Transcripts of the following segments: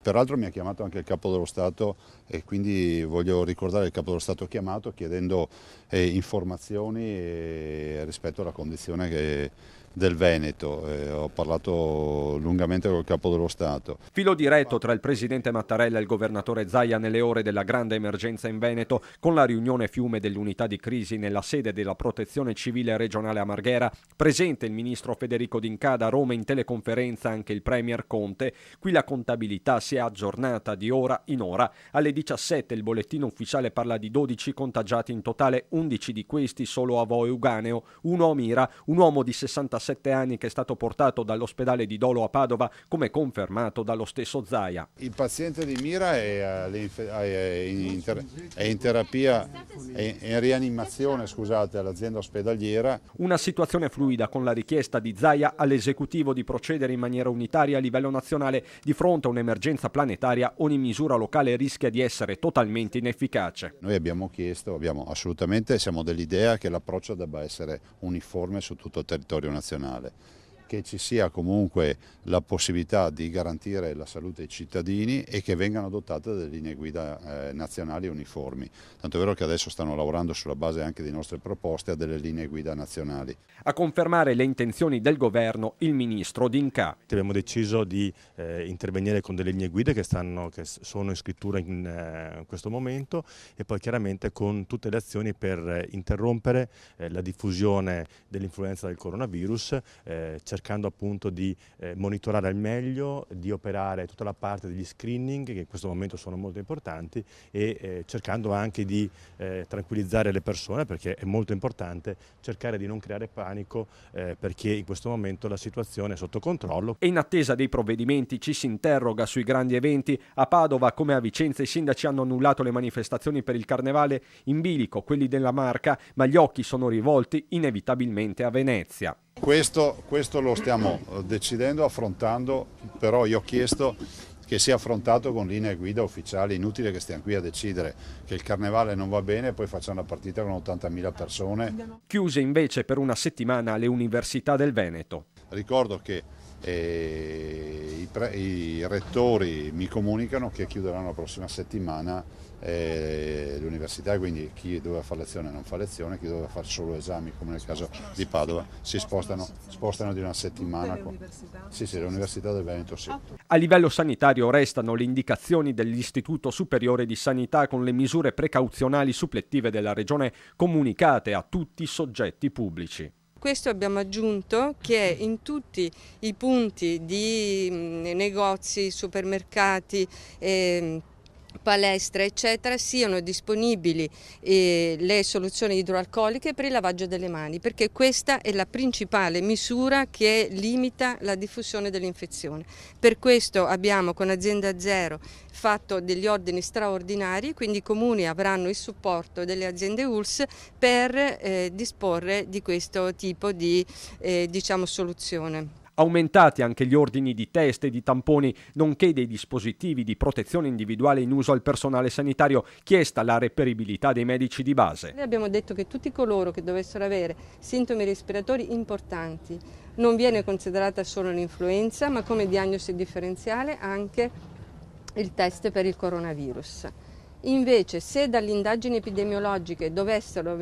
Peraltro mi ha chiamato anche il Capo dello Stato e quindi voglio ricordare il Capo dello Stato chiamato chiedendo informazioni rispetto alla condizione del Veneto. Ho parlato lungamente col Capo dello Stato. Filo diretto tra il presidente Mattarella e il governatore Zaia nelle ore della grande emergenza in Veneto, con la riunione fiume dell'unità di crisi nella sede della Protezione Civile regionale a Marghera, presente il ministro Federico D'Incà, da Roma in teleconferenza anche il premier Conte. Qui la contabilità si è aggiornata di ora in ora. Alle 17 il bollettino ufficiale parla di 12 contagiati in totale, 11 di questi solo a Vo Euganeo, uno a Mira, un uomo di 67 anni che è stato portato dall'ospedale di Dolo a Padova, come confermato dallo stesso Zaia. Il paziente di Mira è in terapia, è in rianimazione, scusate, all'azienda ospedaliera. Una situazione fluida, con la richiesta di Zaia all'esecutivo di procedere in maniera unitaria a livello nazionale. Di fronte a un'emergenza planetaria, ogni misura locale rischia di essere totalmente inefficace. Noi abbiamo chiesto, siamo dell'idea che l'approccio debba essere uniforme su tutto il territorio nazionale, che ci sia comunque la possibilità di garantire la salute ai cittadini e che vengano adottate delle linee guida nazionali uniformi. Tanto è vero che adesso stanno lavorando sulla base anche di nostre proposte a delle linee guida nazionali. A confermare le intenzioni del governo il ministro D'Incà. Abbiamo deciso di intervenire con delle linee guida che sono in scrittura in questo momento, e poi chiaramente con tutte le azioni per interrompere la diffusione dell'influenza del coronavirus, cercando appunto di monitorare al meglio, di operare tutta la parte degli screening, che in questo momento sono molto importanti, e cercando anche di tranquillizzare le persone, perché è molto importante cercare di non creare panico, perché in questo momento la situazione è sotto controllo. E in attesa dei provvedimenti ci si interroga sui grandi eventi. A Padova, come a Vicenza, i sindaci hanno annullato le manifestazioni per il Carnevale, in bilico quelli della Marca, ma gli occhi sono rivolti inevitabilmente a Venezia. Questo lo stiamo decidendo, affrontando, però io ho chiesto che sia affrontato con linee guida ufficiali. Inutile che stiamo qui a decidere che il Carnevale non va bene e poi facciamo la partita con 80.000 persone. Chiuse invece per una settimana le università del Veneto. Ricordo che i rettori mi comunicano che chiuderanno la prossima settimana l'università, quindi chi doveva fare lezione non fa lezione, chi doveva fare solo esami, come nel caso di Padova, si spostano di una settimana. Sì, l'Università del Veneto sì. A livello sanitario restano le indicazioni dell'Istituto Superiore di Sanità, con le misure precauzionali supplettive della Regione comunicate a tutti i soggetti pubblici. Questo abbiamo aggiunto che in tutti i punti di negozi, supermercati, palestre eccetera siano disponibili le soluzioni idroalcoliche per il lavaggio delle mani, perché questa è la principale misura che limita la diffusione dell'infezione. Per questo abbiamo con Azienda Zero fatto degli ordini straordinari, quindi i comuni avranno il supporto delle aziende ULSS per disporre di questo tipo di soluzione. Aumentati anche gli ordini di test e di tamponi, nonché dei dispositivi di protezione individuale in uso al personale sanitario, chiesta la reperibilità dei medici di base. Noi abbiamo detto che tutti coloro che dovessero avere sintomi respiratori importanti, non viene considerata solo l'influenza, ma come diagnosi differenziale anche il test per il coronavirus. Invece, se dalle indagini epidemiologiche venissero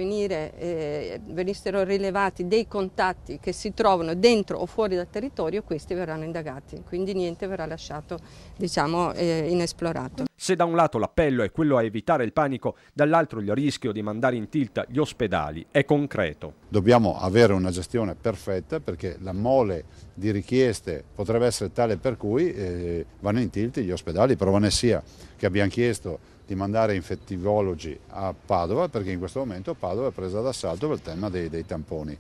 rilevati dei contatti che si trovano dentro o fuori dal territorio, questi verranno indagati, quindi niente verrà lasciato inesplorato. Se da un lato l'appello è quello a evitare il panico, dall'altro il rischio di mandare in tilt gli ospedali è concreto. Dobbiamo avere una gestione perfetta, perché la mole di richieste potrebbe essere tale per cui vanno in tilt gli ospedali. Prova ne sia che abbiamo chiesto di mandare infettivologi a Padova, perché in questo momento Padova è presa d'assalto per il tema dei tamponi.